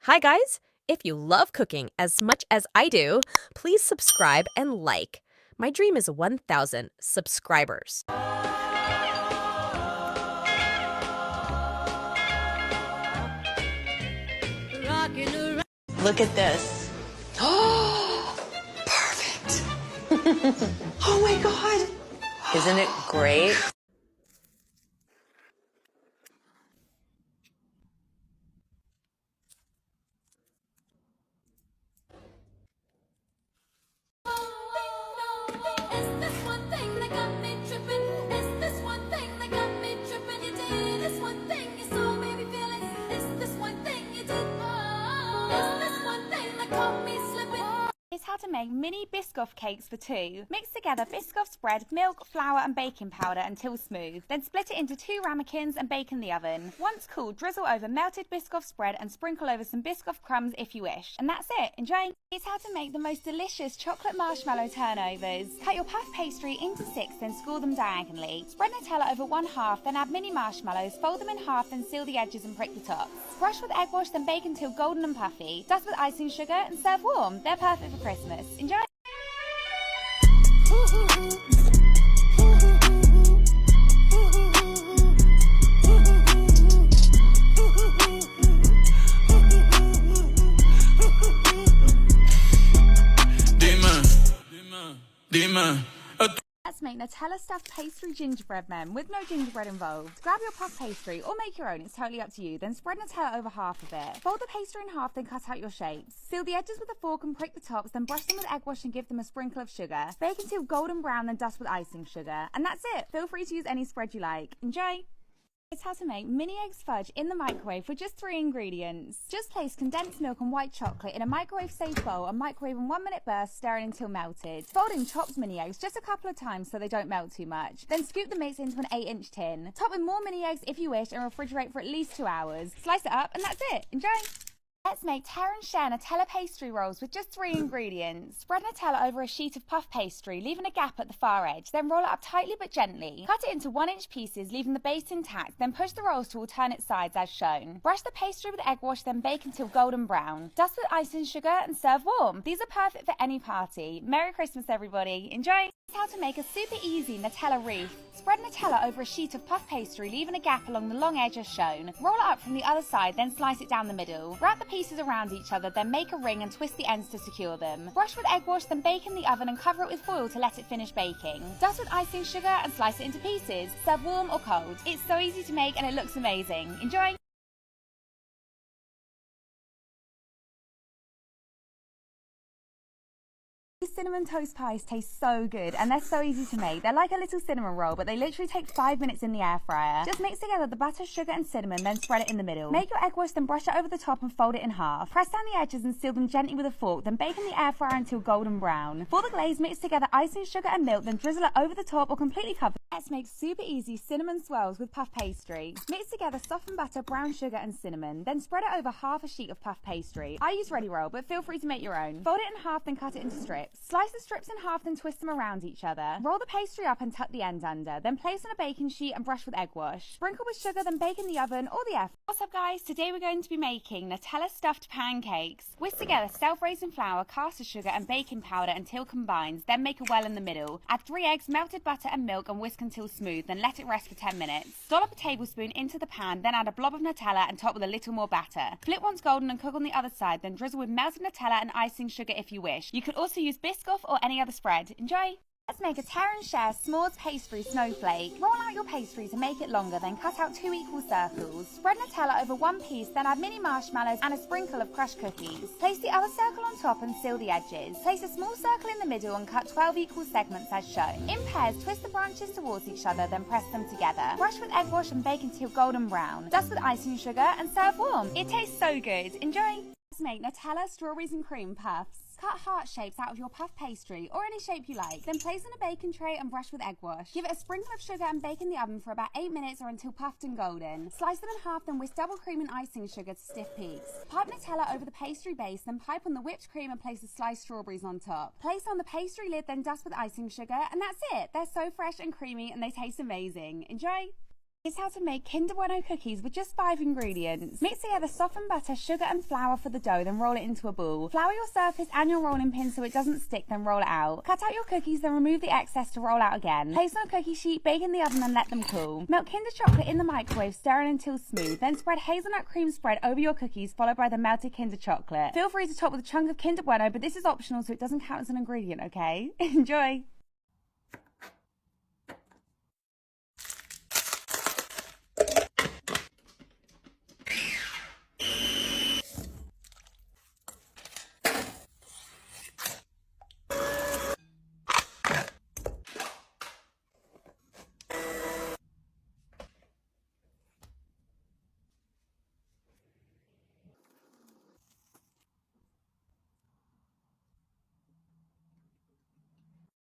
Hi, guys! If you love cooking as much as I do, please subscribe and like. My dream is 1,000 subscribers. Look at this. Oh, perfect. Oh my God. Isn't it great? Is how to make mini Biscoff cakes for two. Mix together Biscoff spread, milk, flour and baking powder until smooth. Then split it into 2 ramekins and bake in the oven. Once cooled, drizzle over melted Biscoff spread and sprinkle over some Biscoff crumbs if you wish. And that's it. Enjoy! It's how to make the most delicious chocolate marshmallow turnovers. Cut your puff pastry into 6, then score them diagonally. Spread Nutella over 1/2, then add mini marshmallows, fold them in half, then seal the edges and prick the tops. Brush with egg wash, then bake until golden and puffy. Dust with icing sugar and serve warm. They're perfect for Christmas. Enjoy! Let's make Nutella stuffed pastry gingerbread men with no gingerbread involved. Grab your puff pastry or make your own, it's totally up to you. Then spread Nutella over half of it. Fold the pastry in half, then cut out your shapes. Seal the edges with a fork and prick the tops, then brush them with egg wash and give them a sprinkle of sugar. Bake until golden brown, then dust with icing sugar. And that's it. Feel free to use any spread you like. Enjoy! It's how to make mini eggs fudge in the microwave with just 3 ingredients. Just place condensed milk and white chocolate in a microwave-safe bowl and microwave in 1-minute bursts, stirring until melted. Fold in chopped mini eggs just a couple of times so they don't melt too much. Then scoop the mix into an 8-inch tin. Top with more mini eggs if you wish and refrigerate for at least 2 hours. Slice it up and that's it. Enjoy! Let's make tear and share Nutella pastry rolls with just 3 ingredients. Spread Nutella over a sheet of puff pastry, leaving a gap at the far edge. Then roll it up tightly but gently. Cut it into 1-inch pieces, leaving the base intact. Then push the rolls to alternate sides as shown. Brush the pastry with egg wash, then bake until golden brown. Dust with icing sugar and serve warm. These are perfect for any party. Merry Christmas, everybody. Enjoy! Here's how to make a super easy Nutella wreath. Spread Nutella over a sheet of puff pastry, leaving a gap along the long edge as shown. Roll it up from the other side, then slice it down the middle. Wrap the pieces around each other, then make a ring and twist the ends to secure them. Brush with egg wash, then bake in the oven and cover it with foil to let it finish baking. Dust with icing sugar and slice it into pieces. Serve warm or cold. It's so easy to make and it looks amazing. Enjoy! These cinnamon toast pies taste so good and they're so easy to make. They're like a little cinnamon roll, but they literally take 5 minutes in the air fryer. Just mix together the butter, sugar and cinnamon, then spread it in the middle. Make your egg wash, then brush it over the top and fold it in half. Press down the edges and seal them gently with a fork, then bake in the air fryer until golden brown. For the glaze, mix together icing, sugar and milk, then drizzle it over the top or completely cover. Let's make super easy cinnamon swirls with puff pastry. Mix together softened butter, brown sugar and cinnamon, then spread it over half a sheet of puff pastry. I use Ready Roll, but feel free to make your own. Fold it in half, then cut it into strips. Slice the strips in half, then twist them around each other. Roll the pastry up and tuck the end under, then place on a baking sheet and brush with egg wash. Sprinkle with sugar, then bake in the oven or the air. What's up, guys? Today we're going to be making Nutella stuffed pancakes. Whisk together self-raising flour, caster sugar and baking powder until combined, then make a well in the middle. Add 3 eggs, melted butter and milk and whisk until smooth, then let it rest for 10 minutes. Dollop a tablespoon into the pan, then add a blob of Nutella and top with a little more batter. Flip once golden and cook on the other side, then drizzle with melted Nutella and icing sugar if you wish. You could also use Biscoff or any other spread. Enjoy! Let's make a tear and share s'mores pastry snowflake. Roll out your pastry to make it longer, then cut out 2 equal circles. Spread Nutella over one piece, then add mini marshmallows and a sprinkle of crushed cookies. Place the other circle on top and seal the edges. Place a small circle in the middle and cut 12 equal segments as shown. In pairs, twist the branches towards each other, then press them together. Brush with egg wash and bake until golden brown. Dust with icing sugar and serve warm. It tastes so good. Enjoy! Let's make Nutella strawberries and cream puffs. Cut heart shapes out of your puff pastry, or any shape you like. Then place on a baking tray and brush with egg wash. Give it a sprinkle of sugar and bake in the oven for about 8 minutes or until puffed and golden. Slice them in half, then whisk double cream and icing sugar to stiff peaks. Pipe Nutella over the pastry base, then pipe on the whipped cream and place the sliced strawberries on top. Place on the pastry lid, then dust with icing sugar, and that's it. They're so fresh and creamy and they taste amazing. Enjoy! It's how to make Kinder Bueno cookies with just 5 ingredients. Mix together softened butter, sugar and flour for the dough, then roll it into a ball. Flour your surface and your rolling pin so it doesn't stick, then roll it out. Cut out your cookies, then remove the excess to roll out again. Place on a cookie sheet, bake in the oven and let them cool. Melt Kinder chocolate in the microwave, stirring until smooth. Then spread hazelnut cream spread over your cookies, followed by the melted Kinder chocolate. Feel free to top with a chunk of Kinder Bueno, but this is optional so it doesn't count as an ingredient, okay? Enjoy!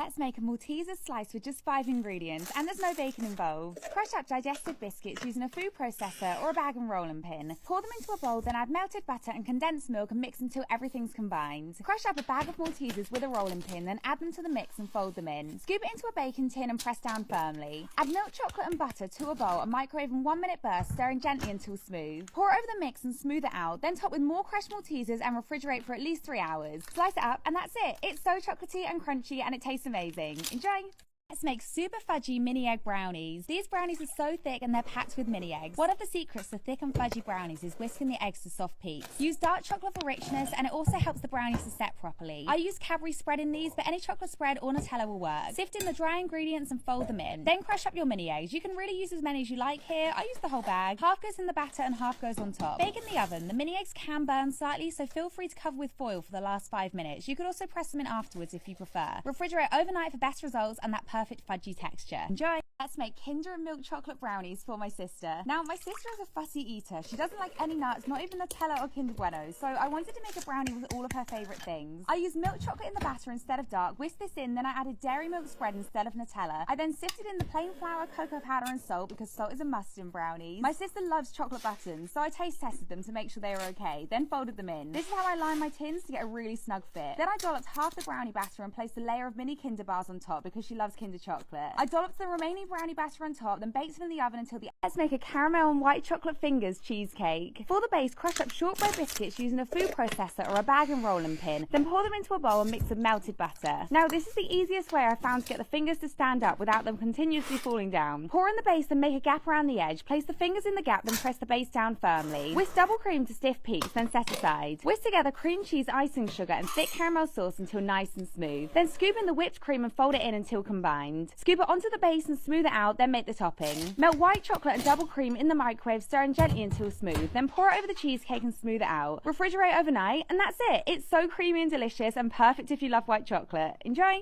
Let's make a Malteser slice with just 5 ingredients, and there's no bacon involved. Crush up digestive biscuits using a food processor or a bag and rolling pin. Pour them into a bowl, then add melted butter and condensed milk and mix until everything's combined. Crush up a bag of Maltesers with a rolling pin, then add them to the mix and fold them in. Scoop it into a baking tin and press down firmly. Add milk chocolate and butter to a bowl and microwave in 1 minute bursts, stirring gently until smooth. Pour over the mix and smooth it out, then top with more crushed Maltesers and refrigerate for at least 3 hours. Slice it up and that's it. It's so chocolatey and crunchy and it tastes amazing. Enjoy! Let's make super fudgy mini egg brownies. These brownies are so thick and they're packed with mini eggs. One of the secrets to thick and fudgy brownies is whisking the eggs to soft peaks. Use dark chocolate for richness and it also helps the brownies to set properly. I use Cadbury spread in these, but any chocolate spread or Nutella will work. Sift in the dry ingredients and fold them in. Then crush up your mini eggs. You can really use as many as you like here. I use the whole bag. Half goes in the batter and half goes on top. Bake in the oven. The mini eggs can burn slightly, so feel free to cover with foil for the last 5 minutes. You could also press them in afterwards if you prefer. Refrigerate overnight for best results and that perfect fudgy texture. Enjoy! Let's make Kinder and milk chocolate brownies for my sister. Now, my sister is a fussy eater. She doesn't like any nuts, not even Nutella or Kinder Bueno, so I wanted to make a brownie with all of her favourite things. I used milk chocolate in the batter instead of dark, whisked this in, then I added dairy milk spread instead of Nutella. I then sifted in the plain flour, cocoa powder and salt because salt is a must in brownies. My sister loves chocolate buttons, so I taste tested them to make sure they were okay, then folded them in. This is how I line my tins to get a really snug fit. Then I dolloped half the brownie batter and placed a layer of mini Kinder bars on top because she loves Kinder chocolate. I dolloped the remaining brownie batter on top, then baked them in the oven until the... Let's make a caramel and white chocolate fingers cheesecake. For the base, crush up shortbread biscuits using a food processor or a bag and rolling pin. Then pour them into a bowl and mix with melted butter. Now, this is the easiest way I found to get the fingers to stand up without them continuously falling down. Pour in the base and make a gap around the edge. Place the fingers in the gap, then press the base down firmly. Whisk double cream to stiff peaks, then set aside. Whisk together cream cheese, icing sugar and thick caramel sauce until nice and smooth. Then scoop in the whipped cream and fold it in until combined. Scoop it onto the base and smooth it out, then make the topping. Melt white chocolate and double cream in the microwave, stirring gently until smooth. Then pour it over the cheesecake and smooth it out. Refrigerate overnight, and that's it. It's so creamy and delicious and perfect if you love white chocolate. Enjoy!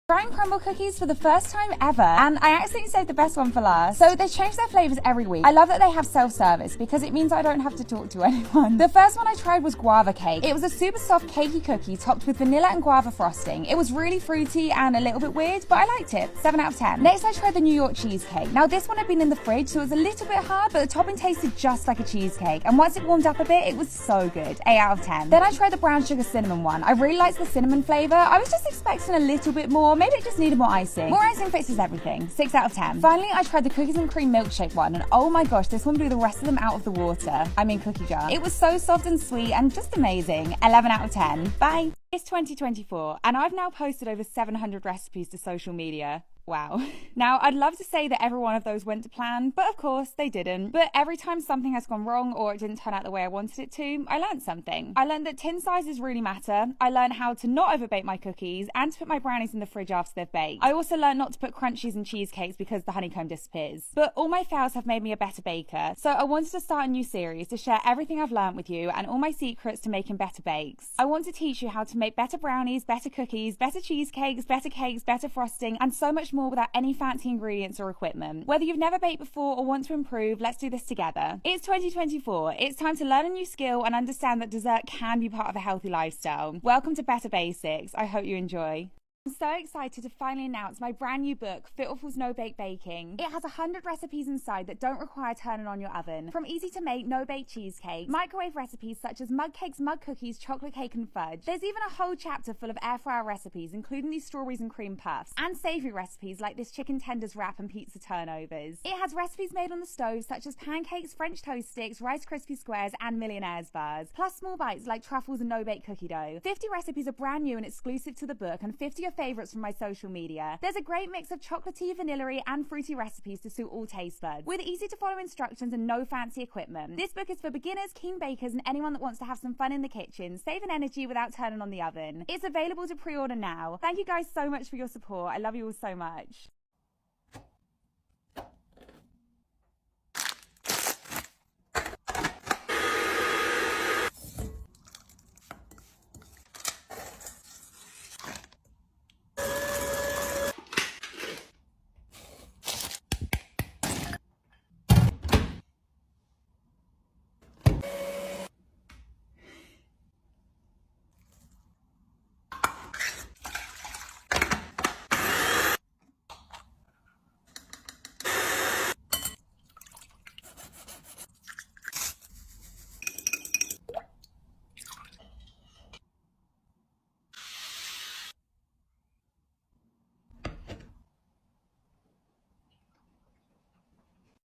Trying crumble cookies for the first time ever, and I accidentally saved the best one for last. So they change their flavours every week. I love that they have self-service because it means I don't have to talk to anyone. The first one I tried was guava cake. It was a super soft cakey cookie topped with vanilla and guava frosting. It was really fruity and a little bit weird, but I liked it. 7 out of 10. Next I tried the New York cheesecake. Now this one had been in the fridge, so it was a little bit hard, but the topping tasted just like a cheesecake. And once it warmed up a bit, it was so good. 8 out of 10. Then I tried the brown sugar cinnamon one. I really liked the cinnamon flavour. I was just expecting a little bit more. Maybe it just needed more icing. More icing fixes everything. 6 out of 10. Finally, I tried the cookies and cream milkshake one, and oh my gosh, this one blew the rest of them out of the water. I mean cookie jar. It was so soft and sweet and just amazing. 11 out of 10. Bye. It's 2024, and I've now posted over 700 recipes to social media. Wow. Now, I'd love to say that every one of those went to plan, but of course they didn't. But every time something has gone wrong or it didn't turn out the way I wanted it to, I learned something. I learned that tin sizes really matter. I learned how to not overbake my cookies and to put my brownies in the fridge after they've baked. I also learned not to put crunchies in cheesecakes because the honeycomb disappears. But all my fails have made me a better baker. So I wanted to start a new series to share everything I've learned with you and all my secrets to making better bakes. I want to teach you how to make better brownies, better cookies, better cheesecakes, better frosting, and so much more without any fancy ingredients or equipment. Whether you've never baked before or want to improve, let's do this together. It's 2024. It's time to learn a new skill and understand that dessert can be part of a healthy lifestyle. Welcome to Better Basics. I hope you enjoy. I'm so excited to finally announce my brand new book, Fitful's No-Bake Baking. It has 100 recipes inside that don't require turning on your oven. From easy to make no-bake cheesecakes, microwave recipes such as mug cakes, mug cookies, chocolate cake and fudge. There's even a whole chapter full of air fryer recipes, including these strawberries and cream puffs, and savoury recipes like this chicken tenders wrap and pizza turnovers. It has recipes made on the stove such as pancakes, French toast sticks, Rice Krispie squares and Millionaire's bars, plus small bites like truffles and no-bake cookie dough. 50 recipes are brand new and exclusive to the book, and 50 are favourites from my social media. There's a great mix of chocolatey, vanilla-y and fruity recipes to suit all taste buds, with easy to follow instructions and no fancy equipment. This book is for beginners, keen bakers and anyone that wants to have some fun in the kitchen, saving energy without turning on the oven. It's available to pre-order now. Thank you guys so much for your support. I love you all so much.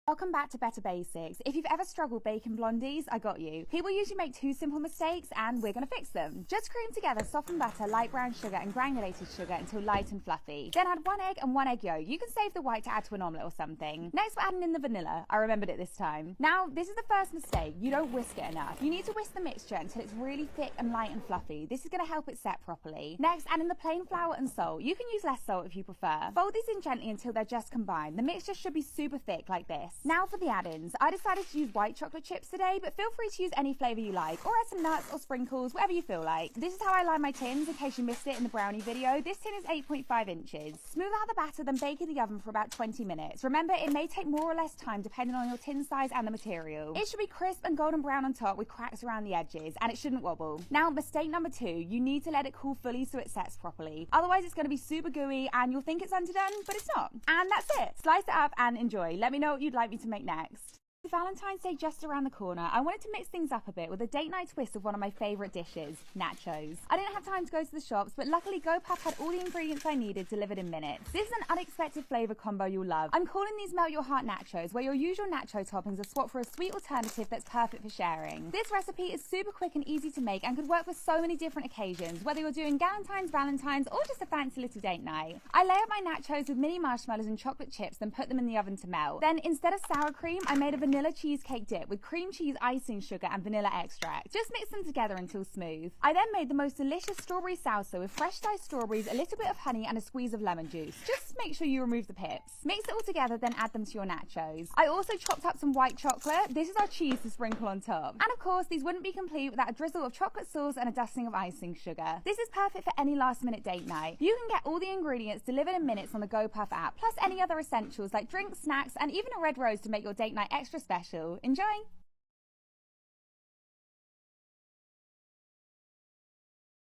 Welcome back to Better Basics. If you've ever struggled baking blondies, I got you. People usually make two simple mistakes and we're going to fix them. Just cream together softened butter, light brown sugar and granulated sugar until light and fluffy. Then add 1 egg and 1 egg yolk. You can save the white to add to an omelette or something. Next we're adding in the vanilla. I remembered it this time. Now this is the first mistake. You don't whisk it enough. You need to whisk the mixture until it's really thick and light and fluffy. This is going to help it set properly. Next add in the plain flour and salt. You can use less salt if you prefer. Fold these in gently until they're just combined. The mixture should be super thick like this. Now for the add-ins. I decided to use white chocolate chips today, but feel free to use any flavour you like, or add some nuts or sprinkles, whatever you feel like. This is how I line my tins, in case you missed it in the brownie video. This tin is 8.5 inches. Smooth out the batter, then bake in the oven for about 20 minutes. Remember, it may take more or less time depending on your tin size and the material. It should be crisp and golden brown on top with cracks around the edges, and it shouldn't wobble. Now, mistake number 2, you need to let it cool fully so it sets properly. Otherwise, it's going to be super gooey and you'll think it's underdone, but it's not. And that's it. Slice it up and enjoy. Let me know what you'd like me to make next. With Valentine's Day just around the corner, I wanted to mix things up a bit with a date night twist of one of my favourite dishes, nachos. I didn't have time to go to the shops, but luckily GoPuff had all the ingredients I needed delivered in minutes. This is an unexpected flavour combo you'll love. I'm calling these Melt Your Heart nachos, where your usual nacho toppings are swapped for a sweet alternative that's perfect for sharing. This recipe is super quick and easy to make and could work for so many different occasions, whether you're doing Galentine's, Valentine's, or just a fancy little date night. I lay up my nachos with mini marshmallows and chocolate chips, then put them in the oven to melt. Then instead of sour cream, I made a vanilla cheesecake dip with cream cheese, icing sugar and vanilla extract. Just mix them together until smooth. I then made the most delicious strawberry salsa with fresh diced strawberries, a little bit of honey and a squeeze of lemon juice. Just make sure you remove the pips. Mix it all together, then add them to your nachos. I also chopped up some white chocolate. This is our cheese to sprinkle on top. And of course, these wouldn't be complete without a drizzle of chocolate sauce and a dusting of icing sugar. This is perfect for any last minute date night. You can get all the ingredients delivered in minutes on the GoPuff app, plus any other essentials like drinks, snacks and even a red rose to make your date night extra special. Enjoy!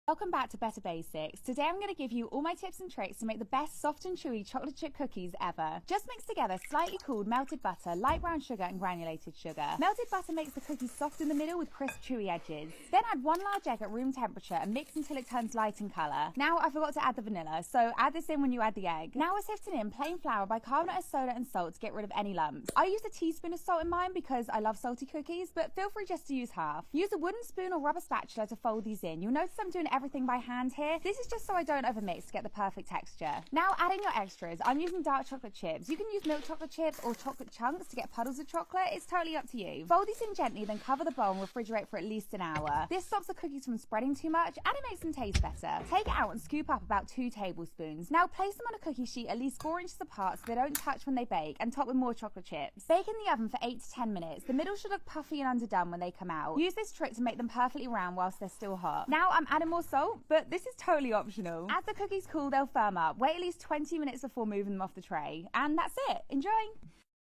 Welcome back to Better Basics. Today I'm going to give you all my tips and tricks to make the best soft and chewy chocolate chip cookies ever. Just mix together slightly cooled melted butter, light brown sugar and granulated sugar. Melted butter makes the cookies soft in the middle with crisp chewy edges. Then add 1 large egg at room temperature and mix until it turns light in colour. Now I forgot to add the vanilla, so add this in when you add the egg. Now we're sifting in plain flour, bicarbonate of soda and salt to get rid of any lumps. I used a teaspoon of salt in mine because I love salty cookies, but feel free just to use half. Use a wooden spoon or rubber spatula to fold these in. You'll notice I'm doing everything by hand here. This is just so I don't overmix to get the perfect texture. Now add in your extras. I'm using dark chocolate chips. You can use milk chocolate chips or chocolate chunks to get puddles of chocolate. It's totally up to you. Fold these in gently, then cover the bowl and refrigerate for at least an hour. This stops the cookies from spreading too much and it makes them taste better. Take it out and scoop up about 2 tablespoons. Now place them on a cookie sheet at least 4 inches apart so they don't touch when they bake, and top with more chocolate chips. Bake in the oven for 8 to 10 minutes. The middle should look puffy and underdone when they come out. Use this trick to make them perfectly round whilst they're still hot. Now I'm adding more salt, but this is totally optional. As the cookies cool, they'll firm up. Wait at least 20 minutes before moving them off the tray. And that's it. Enjoy!